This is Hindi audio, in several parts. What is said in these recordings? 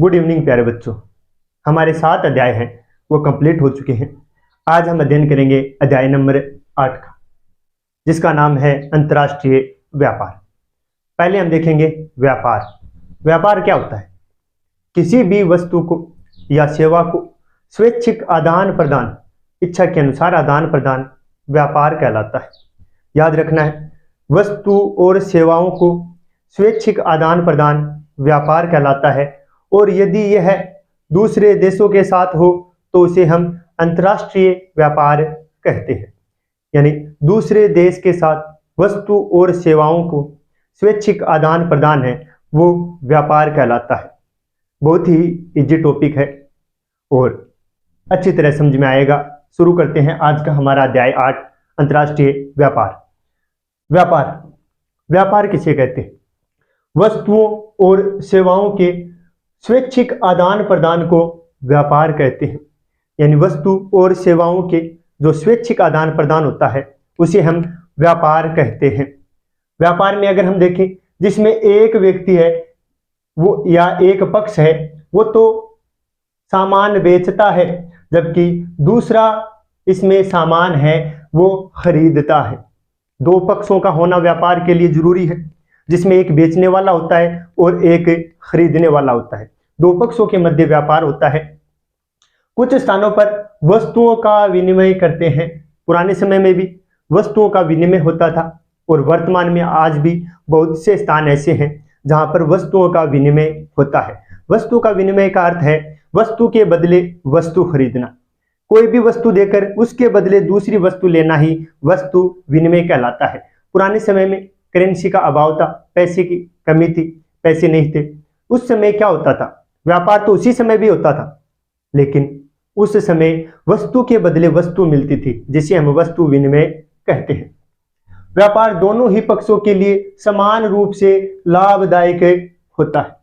गुड इवनिंग प्यारे बच्चों। हमारे 7 अध्याय हैं वो कंप्लीट हो चुके हैं। आज हम अध्ययन करेंगे अध्याय नंबर 8 का, जिसका नाम है अंतर्राष्ट्रीय व्यापार। पहले हम देखेंगे व्यापार। व्यापार क्या होता है? किसी भी वस्तु को या सेवा को स्वैच्छिक आदान प्रदान, इच्छा के अनुसार आदान प्रदान व्यापार कहलाता है। याद रखना है, वस्तु और सेवाओं को स्वैच्छिक आदान प्रदान व्यापार कहलाता है। और यदि यह दूसरे देशों के साथ हो तो उसे हम अंतर्राष्ट्रीय व्यापार कहते हैं। यानी दूसरे देश के साथ वस्तु और सेवाओं को स्वैच्छिक आदान प्रदान है वो व्यापार कहलाता है। बहुत ही इजी टॉपिक है और अच्छी तरह समझ में आएगा। शुरू करते हैं आज का हमारा अध्याय 8, अंतर्राष्ट्रीय व्यापार। व्यापार व्यापार किसे कहते हैं? वस्तुओं और सेवाओं के स्वैच्छिक आदान प्रदान को व्यापार कहते हैं। यानी वस्तु और सेवाओं के जो स्वैच्छिक आदान प्रदान होता है उसे हम व्यापार कहते हैं। व्यापार में अगर हम देखें, जिसमें एक व्यक्ति है वो या एक पक्ष है वो तो सामान बेचता है, जबकि दूसरा इसमें सामान है वो खरीदता है। दो पक्षों का होना व्यापार के लिए जरूरी है, जिसमें एक बेचने वाला होता है और एक खरीदने वाला होता है। दो पक्षों के मध्य व्यापार होता है। कुछ स्थानों पर वस्तुओं का विनिमय करते हैं। पुराने समय में भी वस्तुओं का विनिमय होता था और वर्तमान में आज भी बहुत से स्थान ऐसे हैं जहां पर वस्तुओं का विनिमय होता है। वस्तु का विनिमय का अर्थ है वस्तु के बदले वस्तु खरीदना। कोई भी वस्तु देकर उसके बदले दूसरी वस्तु लेना ही वस्तु विनिमय कहलाता है। पुराने समय में करेंसी का अभाव था, पैसे की कमी थी, पैसे नहीं थे। उस समय क्या होता था? व्यापार तो उसी समय भी होता था, लेकिन उस समय वस्तु के बदले वस्तु मिलती थी, जिसे हम वस्तु विनिमय कहते हैं। व्यापार दोनों ही पक्षों के लिए समान रूप से लाभदायक होता है।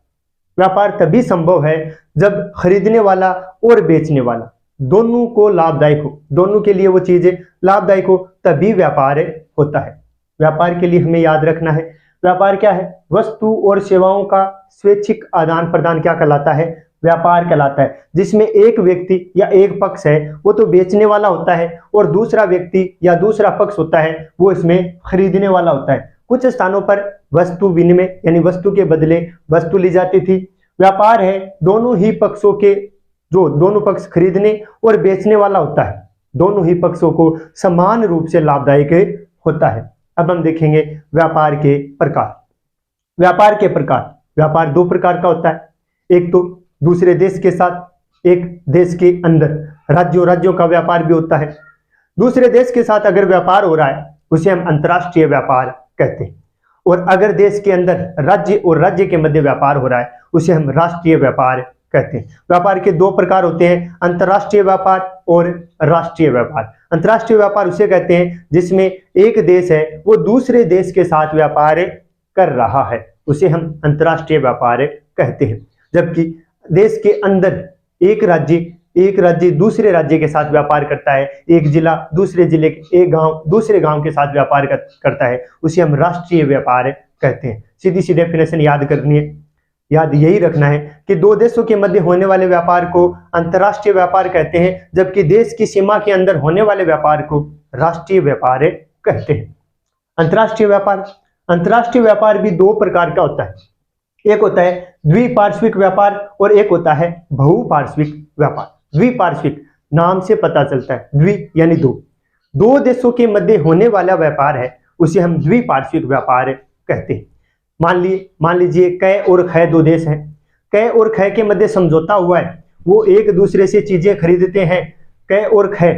व्यापार तभी संभव है जब खरीदने वाला और बेचने वाला दोनों को लाभदायक हो, दोनों के लिए वो चीजें लाभदायक हो, तभी व्यापार होता है। व्यापार के लिए हमें याद रखना है, व्यापार क्या है? वस्तु और सेवाओं का स्वैच्छिक आदान प्रदान क्या कहलाता है? व्यापार कहलाता है। जिसमें एक व्यक्ति या एक पक्ष है वो तो बेचने वाला होता है और दूसरा व्यक्ति या दूसरा पक्ष होता है वो इसमें खरीदने वाला होता है। कुछ स्थानों पर वस्तु विनिमय यानी वस्तु के बदले वस्तु ली जाती थी। व्यापार है दोनों ही पक्षों के, जो दोनों पक्ष खरीदने और बेचने वाला होता है, दोनों ही पक्षों को समान रूप से लाभदायक होता है। अब हम देखेंगे व्यापार के प्रकार। व्यापार के प्रकार, व्यापार दो प्रकार का होता है। एक तो दूसरे देश के साथ, एक देश के अंदर। राज्यों का व्यापार भी होता है। दूसरे देश के साथ अगर व्यापार हो रहा है उसे हम अंतर्राष्ट्रीय व्यापार कहते हैं। और अगर देश के अंदर राज्य और राज्य के मध्य व्यापार हो रहा है उसे हम राष्ट्रीय व्यापार कहते हैं। व्यापार के दो प्रकार होते हैं, अंतर्राष्ट्रीय व्यापार और राष्ट्रीय व्यापार। अंतर्राष्ट्रीय व्यापार उसे कहते हैं जिसमें एक देश है वो दूसरे देश के साथ व्यापार कर रहा है, उसे हम अंतर्राष्ट्रीय व्यापार कहते हैं। जबकि देश के अंदर एक राज्य दूसरे राज्य के साथ व्यापार करता है, एक जिला दूसरे जिले के, एक गांव दूसरे गांव के साथ व्यापार करता है, उसे हम राष्ट्रीय व्यापार कहते हैं। सीधी सी डेफिनेशन याद करनी है, याद यही रखना है कि दो देशों के मध्य होने वाले व्यापार को अंतर्राष्ट्रीय व्यापार कहते हैं, जबकि देश की सीमा के अंदर होने वाले व्यापार को राष्ट्रीय व्यापार कहते हैं। अंतर्राष्ट्रीय व्यापार भी दो प्रकार का होता है। एक होता है द्विपार्श्विक व्यापार और एक होता है बहुपार्श्विक व्यापार। द्विपार्श्विक नाम से पता चलता है, द्वि यानी दो देशों के मध्य होने वाला व्यापार है उसे हम द्विपार्श्विक व्यापार कहते हैं। मान लीजिए कै और खै दो देश हैं। कै और खै के मध्य समझौता हुआ है, वो एक दूसरे से चीजें खरीदते हैं, कै और खै,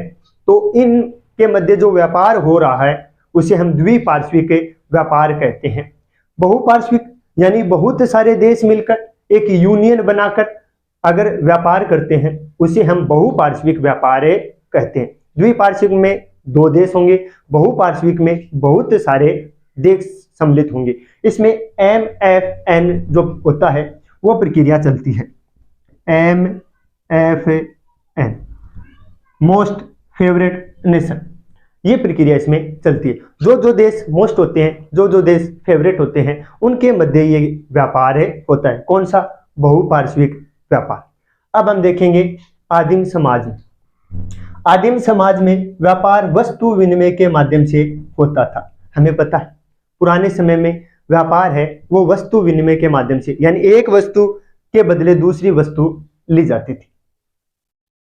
तो इनके मध्य जो व्यापार हो रहा है उसे हम द्विपार्श्विक व्यापार कहते हैं। बहुपार्श्विक यानी बहुत सारे देश मिलकर एक यूनियन बनाकर अगर व्यापार करते हैं उसे हम बहुपार्श्विक व्यापार कहते हैं। द्विपार्श्विक में दो देश होंगे, बहुपार्श्विक में बहुत सारे देश सम्मिलित होंगे। इसमें MFN जो होता है वो प्रक्रिया चलती है। MFN मोस्ट फेवरेट नेशन, ये प्रक्रिया इसमें चलती है। जो देश मोस्ट होते हैं, जो देश फेवरेट होते हैं, उनके मध्य ये व्यापार होता है। कौन सा? बहुपार्श्विक व्यापार। अब हम देखेंगे आदिम समाज में। आदिम समाज में व्यापार वस्तु विनिमय के माध्यम से होता था। हमें पता है पुराने समय में व्यापार है वो वस्तु विनिमय के माध्यम से, यानी एक वस्तु के बदले दूसरी वस्तु ली जाती थी।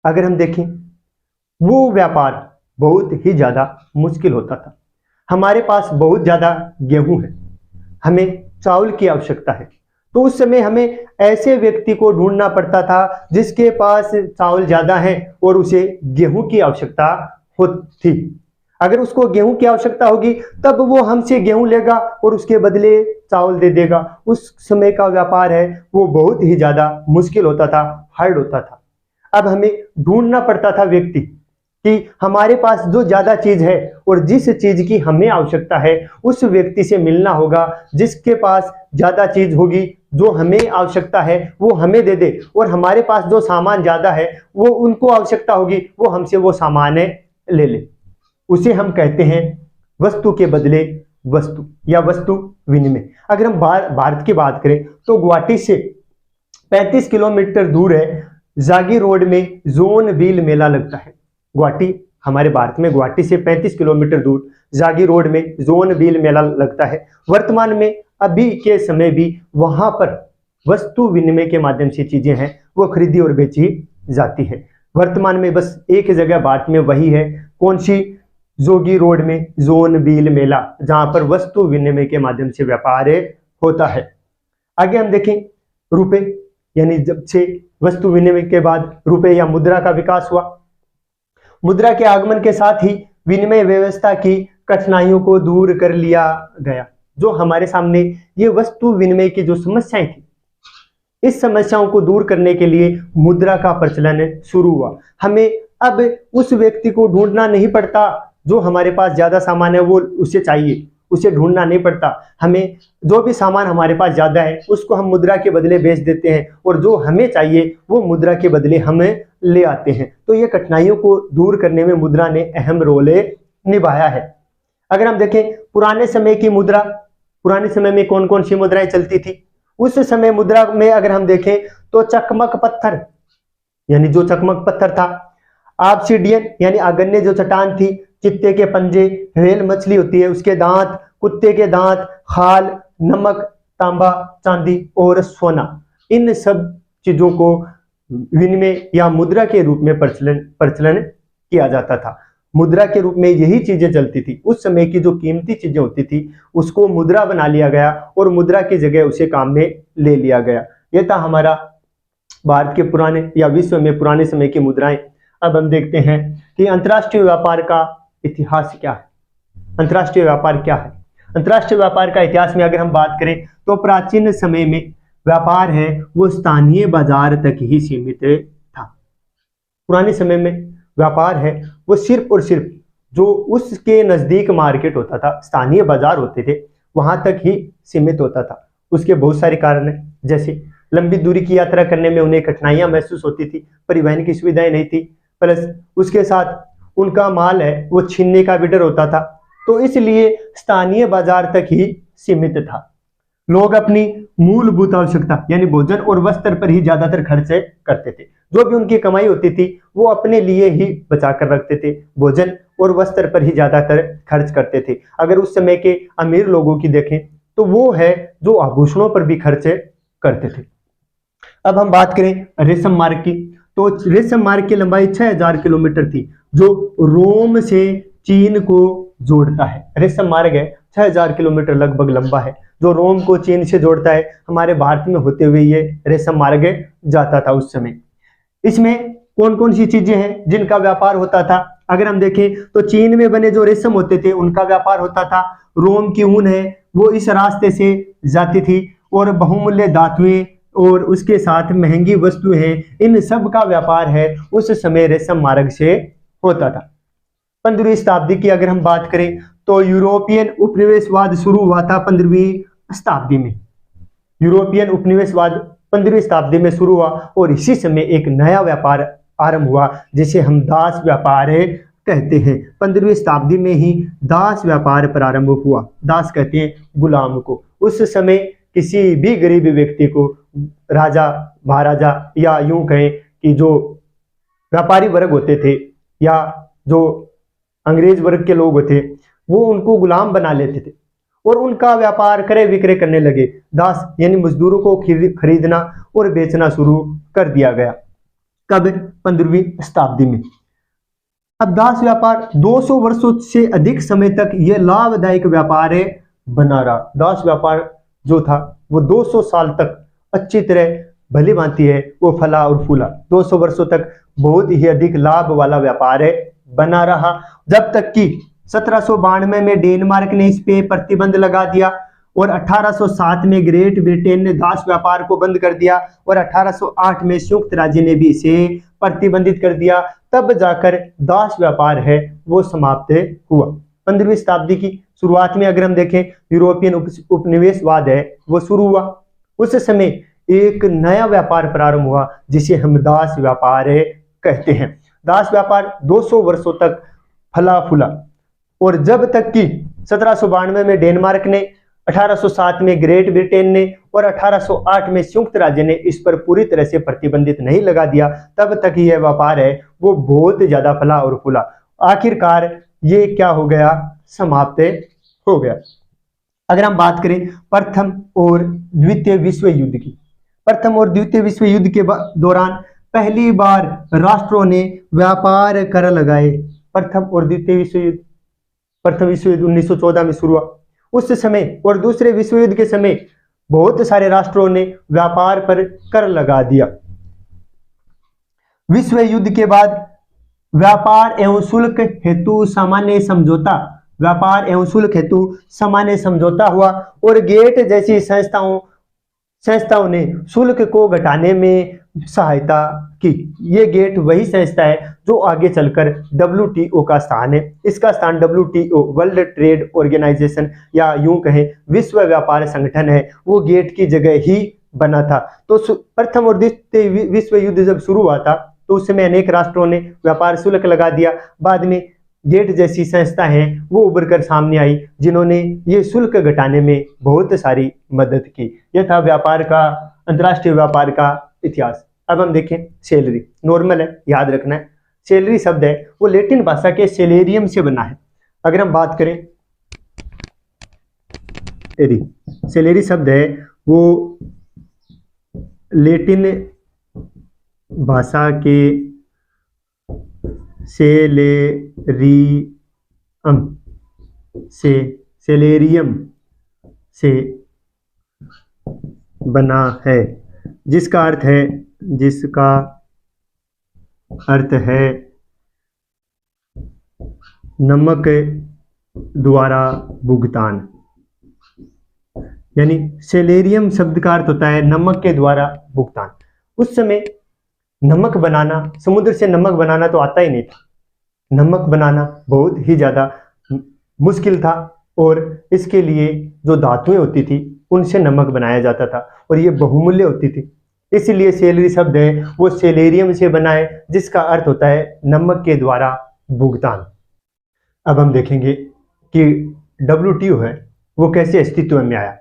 अगर हम देखें वो व्यापार बहुत ही ज्यादा मुश्किल होता था। हमारे पास बहुत ज्यादा गेहूं है, हमें चावल की आवश्यकता है, तो उस समय हमें ऐसे व्यक्ति को ढूंढना पड़ता था जिसके पास चावल ज्यादा है और उसे गेहूं की आवश्यकता होती। अगर उसको गेहूं की आवश्यकता होगी तब वो हमसे गेहूं लेगा और उसके बदले चावल दे देगा। उस समय का व्यापार है वो बहुत ही ज्यादा मुश्किल होता था, हार्ड होता था। अब हमें ढूंढना पड़ता था व्यक्ति कि हमारे पास जो ज्यादा चीज है और जिस चीज की हमें आवश्यकता है उस व्यक्ति से मिलना होगा जिसके पास ज्यादा चीज होगी, जो हमें आवश्यकता है वो हमें दे दे, और हमारे पास जो सामान ज्यादा है वो उनको आवश्यकता होगी वो हमसे वो सामान ले ले। उसे हम कहते हैं वस्तु के बदले वस्तु या वस्तु विनिमय। अगर हम भारत की बात करें तो गुवाहाटी से 35 किलोमीटर दूर है जागी रोड में जोन व्हील मेला लगता है। गुवाहाटी, हमारे भारत में गुवाहाटी से 35 किलोमीटर दूर जागी रोड में जोन व्हील मेला लगता है। वर्तमान में अभी के समय भी वहां पर वस्तु विनिमय के माध्यम से चीजें हैं वो खरीदी और बेची जाती है। वर्तमान में बस एक जगह भारत में वही है, कौन सी? जोगी रोड में जोन व्हील मेला, जहां पर वस्तु विनिमय के माध्यम से व्यापार होता है। आगे हम देखें रुपए, यानी जब से वस्तु विनिमय के बाद रुपए या मुद्रा का विकास हुआ। मुद्रा के आगमन के साथ ही विनिमय व्यवस्था की कठिनाइयों को दूर कर लिया गया। जो हमारे सामने ये वस्तु विनिमय की जो समस्याएं थी, इस समस्याओं को दूर करने के लिए मुद्रा का प्रचलन शुरू हुआ। हमें अब उस व्यक्ति को ढूंढना नहीं पड़ता जो हमारे पास ज्यादा सामान है वो उसे चाहिए, उसे ढूंढना नहीं पड़ता। हमें जो भी सामान हमारे पास ज्यादा है उसको हम मुद्रा के बदले बेच देते हैं और जो हमें चाहिए वो मुद्रा के बदले हमें ले आते हैं। तो ये कठिनाइयों को दूर करने में मुद्रा ने अहम रोल निभाया है। अगर हम देखें पुराने समय की मुद्रा, पुराने समय में कौन कौन सी मुद्राएं चलती थी? उस समय मुद्रा में अगर हम देखें तो चकमक पत्थर, यानी जो चकमक पत्थर था, ऑब्सिडियन यानी आगन्य जो चट्टान थी, चित्ते के पंजे, व्हेल मछली होती है उसके दांत, कुत्ते के दांत, खाल, नमक, तांबा, चांदी और सोना, इन सब चीजों को विनिमय या मुद्रा के रूप में प्रचलन किया जाता था। मुद्रा के रूप में यही चीजें चलती थी। उस समय की जो कीमती चीजें होती थी उसको मुद्रा बना लिया गया और मुद्रा की जगह उसे काम में ले लिया गया। यह था हमारा भारत के पुराने या विश्व में पुराने समय की मुद्राएं। अब हम देखते हैं कि अंतर्राष्ट्रीय व्यापार का इतिहास क्या है। अंतर्राष्ट्रीय व्यापार क्या है? अंतर्राष्ट्रीय व्यापार का इतिहास में अगर हम बात करें तो प्राचीन समय में व्यापार है वो स्थानीय बाजार तक ही सीमित था। पुराने समय में व्यापार है वो सिर्फ और सिर्फ जो उसके नजदीक मार्केट होता था, स्थानीय बाजार होते थे, वहां तक ही सीमित होता था। उसके बहुत सारे कारण हैं, जैसे लंबी दूरी की यात्रा करने में उन्हें कठिनाइयां महसूस होती थी, परिवहन की सुविधाएं नहीं थी, प्लस उसके साथ उनका माल है वो छीनने का भी डर होता था, तो इसलिए स्थानीय बाजार तक ही सीमित था। लोग अपनी मूलभूत आवश्यकता यानी भोजन और वस्त्र पर ही ज्यादातर खर्च करते थे। जो भी उनकी कमाई होती थी वो अपने लिए ही बचा कर रखते थे, भोजन और वस्त्र पर ही ज्यादातर खर्च करते थे। अगर उस समय के अमीर लोगों की देखें तो वो है जो आभूषणों पर भी खर्च करते थे। अब हम बात करें रेशम मार्ग की, तो रेशम मार्ग की लंबाई 6000 किलोमीटर थी जो रोम से चीन को जोड़ता है। रेशम मार्ग है 6000 किलोमीटर लगभग लंबा है जो रोम को चीन से जोड़ता है। हमारे भारत में होते हुए ये रेशम मार्ग जाता था उस समय। इसमें कौन कौन सी चीजें हैं जिनका व्यापार होता था? अगर हम देखें तो चीन में बने जो रेशम होते थे उनका व्यापार होता था। रोम की ऊन है वो इस रास्ते से जाती थी और बहुमूल्य धातुएं और उसके साथ महंगी वस्तुएं हैं, इन सब का व्यापार है उस समय रेशम मार्ग से होता था। 15वीं शताब्दी की अगर हम बात करें तो यूरोपियन उपनिवेशवाद शुरू हुआ था 15वीं शताब्दी में। यूरोपियन उपनिवेशवाद 15वीं शताब्दी में शुरू हुआ और इसी समय एक नया व्यापार आरंभ हुआ जिसे हम दास व्यापार कहते हैं। 15वीं शताब्दी में ही दास व्यापार प्रारंभ हुआ। दास कहते हैं गुलाम को। उस समय किसी भी गरीब व्यक्ति को राजा महाराजा या यूं कहें कि जो व्यापारी वर्ग होते थे या जो अंग्रेज वर्ग के लोग होते, वो उनको गुलाम बना लेते थे और उनका व्यापार क्रय विक्रय करने लगे। दास यानी मजदूरों को खरीदना और बेचना शुरू कर दिया गया। कब? 15वीं शताब्दी में। अब दास व्यापार 200 वर्षों से अधिक समय तक यह लाभदायक व्यापार बना रहा। दास व्यापार जो था वो 200 साल तक अच्छी तरह भली भांति है वो फला और फूला। 200 वर्षों तक बहुत ही अधिक लाभ वाला व्यापार बना रहा, जब तक कि 1792 में डेनमार्क ने इस पे प्रतिबंध लगा दिया और 1807 में ग्रेट ब्रिटेन ने दास व्यापार को बंद कर दिया और 1808 में संयुक्त राज्य ने भी इसे प्रतिबंधित कर दिया। तब जाकर दास व्यापार है वो समाप्त हुआ। 15वीं शताब्दी की शुरुआत में अगर हम देखें, यूरोपियन उपनिवेशवाद है वो शुरू हुआ। उस समय एक नया व्यापार प्रारंभ हुआ जिसे हम दास व्यापार कहते हैं। दास व्यापार 200 वर्षों तक फला फूला और जब तक कि 1792 में डेनमार्क ने, 1807 में ग्रेट ब्रिटेन ने और 1808 में संयुक्त राज्य ने इस पर पूरी तरह से प्रतिबंधित नहीं लगा दिया, तब तक यह व्यापार है वो बहुत ज्यादा फला और फूला। आखिरकार ये क्या हो गया? समाप्त हो गया। अगर हम बात करें प्रथम और द्वितीय विश्व युद्ध की, प्रथम और द्वितीय विश्व युद्ध के दौरान पहली बार राष्ट्रों ने व्यापार कर लगाए। प्रथम और द्वितीय विश्व युद्ध, प्रथम विश्व युद्ध 1914 में शुरू हुआ। उस समय और दूसरे विश्व युद्ध के समय बहुत सारे राष्ट्रों ने व्यापार पर कर लगा दिया। विश्व युद्ध के बाद व्यापार एवं शुल्क हेतु सामान्य समझौता, व्यापार एवं शुल्क हेतु सामान्य समझौता हुआ और गेट जैसी संस्थाओं ने शुल्क को घटाने में सहायता की। ये गेट वही संस्था है जो आगे चलकर WTO का स्थान है। इसका स्थान WTO वर्ल्ड ट्रेड ऑर्गेनाइजेशन या यूं कहें विश्व व्यापार संगठन है, वो गेट की जगह ही बना था। तो प्रथम और द्वितीय विश्व युद्ध जब शुरू हुआ था तो उस समय अनेक राष्ट्रों ने व्यापार शुल्क लगा दिया। बाद में गेट जैसी संस्था है वो उभर कर सामने आई जिन्होंने ये शुल्क घटाने में बहुत सारी मदद की। यह था व्यापार का, अंतर्राष्ट्रीय व्यापार का इतिहास। अब हम देखें सैलरी, नॉर्मल है, याद रखना है। सैलरी शब्द है वो लैटिन भाषा के सेलेरियम से बना है। अगर हम बात करें सैलरी शब्द है वो लैटिन भाषा के सेलेरियम से बना है, जिसका अर्थ है नमक द्वारा भुगतान। यानी सेलेरियम शब्द का अर्थ होता है नमक के द्वारा भुगतान। उस समय नमक बनाना, समुद्र से नमक बनाना तो आता ही नहीं था। नमक बनाना बहुत ही ज्यादा मुश्किल था और इसके लिए जो धातुएं होती थी उनसे नमक बनाया जाता था और ये बहुमूल्य होती थी। इसलिए सैलरी शब्द है वो सेलेरियम से बना है, जिसका अर्थ होता है नमक के द्वारा भुगतान। अब हम देखेंगे कि WTO है वो कैसे अस्तित्व में आया।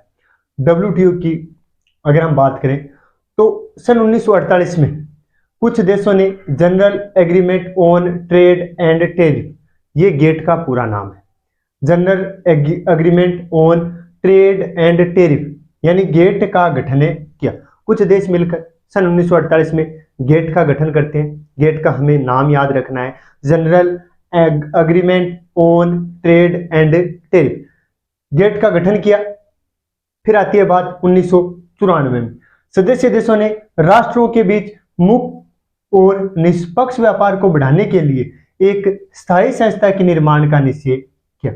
WTO की अगर हम बात करें तो सन 1948 में कुछ देशों ने general agreement on trade and tariff, ये गेट का पूरा नाम है, general agreement on trade and tariff, यानी गेट का गठन किया। कुछ देश मिलकर सन 1948 में गेट का गठन करते हैं। गेट का हमें नाम याद रखना है, general agreement on trade and tariff. GATT का गठन किया। फिर आती है बात 1994 में, सदस्य देशों ने राष्ट्रों के बीच मुक्त और निष्पक्ष व्यापार को बढ़ाने के लिए एक स्थायी संस्था के निर्माण का निश्चय किया।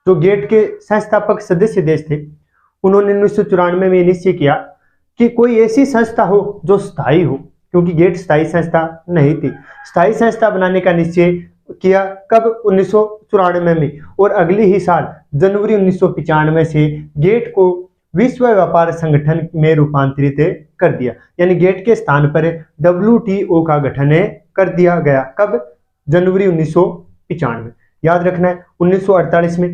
जो गेट के संस्थापक सदस्य देश थे उन्होंने 1994 में निश्चय किया कि कोई ऐसी संस्था हो जो स्थायी हो, क्योंकि गेट स्थायी संस्था नहीं थी। स्थायी संस्था बनाने का निश्चय किया कब? 1994 में। और अगले ही साल जनवरी 1995 से गेट को विश्व व्यापार संगठन में रूपांतरित कर दिया। यानी गेट के स्थान पर WTO का गठन कर दिया गया। कब? जनवरी 1995। याद रखना है 1948 में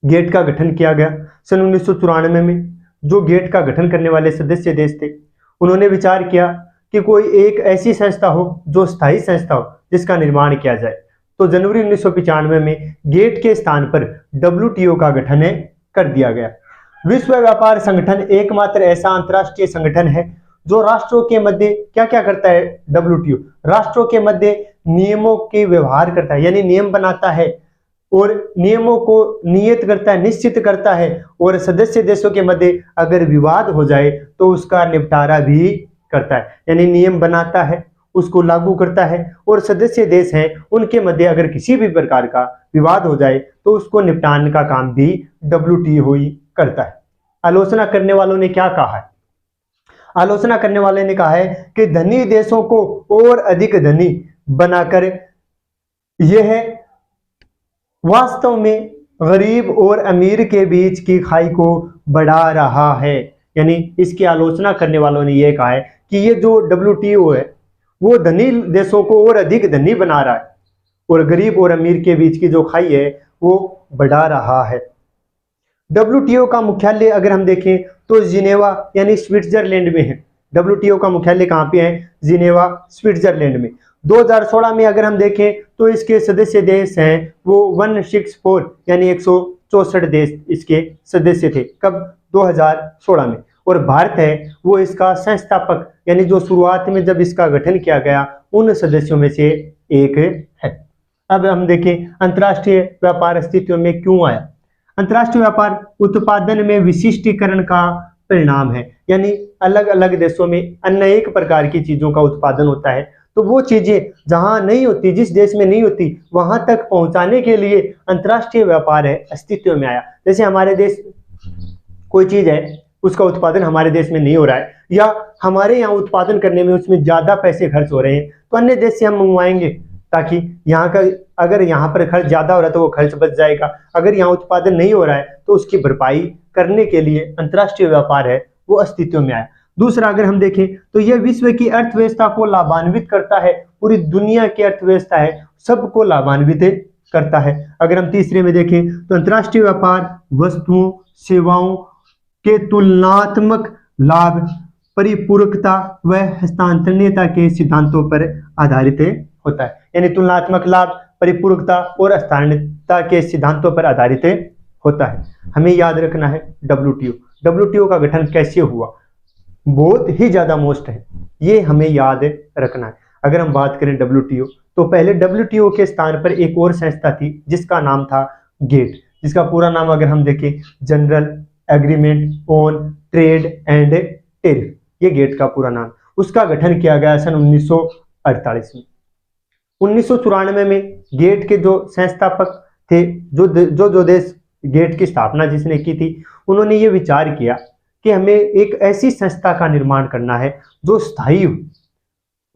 गेट का गठन किया गया। सन 1994 में जो गेट का गठन करने वाले सदस्य देश थे उन्होंने विचार किया कि कोई एक ऐसी संस्था हो जो स्थायी संस्था हो जिसका निर्माण किया जाए। तो जनवरी 1995 में गेट के स्थान पर WTO का गठन कर दिया गया। विश्व व्यापार संगठन एकमात्र ऐसा अंतर्राष्ट्रीय संगठन है जो राष्ट्रों के मध्य क्या क्या करता है। WTO राष्ट्रों के मध्य नियमों के व्यवहार करता है, यानी नियम बनाता है और नियमों को नियत करता है, निश्चित करता है, और सदस्य देशों के मध्य अगर विवाद हो जाए तो उसका निपटारा भी करता है। यानी नियम बनाता है, उसको लागू करता है, और सदस्य देश हैं उनके मध्य अगर किसी भी प्रकार का विवाद हो जाए तो उसको निपटाने का काम भी WTO ही करता है। आलोचना करने वालों ने क्या कहा है? आलोचना करने वाले ने कहा है कि धनी देशों को और अधिक धनी बनाकर यह वास्तव में गरीब और अमीर के बीच की खाई को बढ़ा रहा है। यानी इसकी आलोचना करने वालों ने यह कहा है कि ये जो WTO है वो धनी देशों को और अधिक धनी बना रहा है और गरीब और अमीर के बीच की जो खाई है वो बढ़ा रहा है। WTO का मुख्यालय अगर हम देखें तो जिनेवा यानी स्विट्जरलैंड में है। WTO का मुख्यालय कहाँ पे है? जिनेवा, स्विट्जरलैंड में। 2016 में अगर हम देखें तो इसके सदस्य देश हैं वो 164 यानी 164 देश इसके सदस्य थे। कब? 2016 में। और भारत है वो इसका संस्थापक यानी जो शुरुआत में जब इसका गठन किया गया उन सदस्यों में से एक है। अब हम देखें अंतर्राष्ट्रीय व्यापार अस्तित्व में क्यों आया। अंतर्राष्ट्रीय व्यापार उत्पादन में विशिष्टीकरण का परिणाम है, यानी अलग अलग देशों में अनेक प्रकार की चीजों का उत्पादन होता है, तो वो चीजें जहां नहीं होती, जिस देश में नहीं होती, वहां तक पहुंचाने के लिए अंतर्राष्ट्रीय व्यापार है अस्तित्व में आया। जैसे हमारे देश कोई चीज है उसका उत्पादन हमारे देश में नहीं हो रहा है या हमारे यहाँ उत्पादन करने में उसमें ज्यादा पैसे खर्च हो रहे हैं तो अन्य देश से हम मंगवाएंगे ताकि यहाँ का अगर यहाँ पर खर्च ज्यादा हो रहा है तो वो खर्च बच जाएगा। अगर यहाँ उत्पादन नहीं हो रहा है तो उसकी भरपाई करने के लिए अंतर्राष्ट्रीय व्यापार है वो अस्तित्व में आया। दूसरा अगर हम देखें तो यह विश्व की अर्थव्यवस्था को लाभान्वित करता है, पूरी दुनिया की अर्थव्यवस्था है सबको लाभान्वित करता है। अगर हम तीसरे में देखें तो अंतर्राष्ट्रीय व्यापार वस्तुओं सेवाओं के तुलनात्मक लाभ, परिपूरकता व हस्तांतरणीयता के सिद्धांतों पर आधारित होता है। यानी तुलनात्मक लाभ, परिपूरकता और हस्तांतरणीयता के सिद्धांतों पर आधारित होता है। हमें याद रखना है WTO का गठन कैसे हुआ, बहुत ही ज्यादा मोस्ट है, ये हमें याद रखना है। अगर हम बात करें WTO तो पहले WTO के स्थान पर एक और संस्था थी जिसका नाम था गेट, जिसका पूरा नाम अगर हम देखें general agreement on trade and tariff, ये गेट का पूरा नाम। उसका गठन किया गया सन 1948 में। 1994 में गेट के जो संस्थापक थे, जो देश गेट की स्थापना जिसने की थी, उन्होंने ये विचार किया कि हमें एक ऐसी संस्था का निर्माण करना है जो स्थायी हो।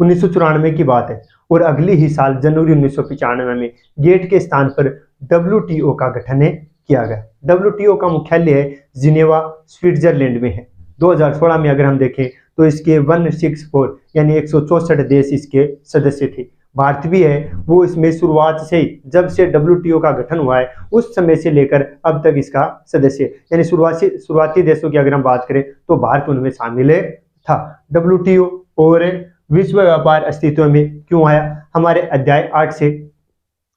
1994 की बात है और अगले ही साल जनवरी 1995 में गेट के स्थान पर WTO का गठन किया गया। WTO का मुख्यालय है जिनेवा, स्विट्जरलैंड में है। 2016 में अगर हम देखें तो इसके 164 यानी 164 देश इसके सदस्य थे। भारत भी है वो इसमें शुरुआत से ही, जब से WTO का गठन हुआ है उस समय से लेकर अब तक इसका सदस्य, यानी शुरुआती देशों की अगर हम बात करें तो भारत उनमें शामिल था। WTO और विश्व व्यापार अस्तित्व में क्यों आया, हमारे अध्याय 8 से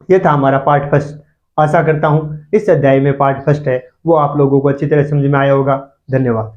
यह था हमारा पार्ट फर्स्ट। आशा करता हूं इस अध्याय में पार्ट फर्स्ट है वो आप लोगों को अच्छी तरह समझ में आया होगा। धन्यवाद।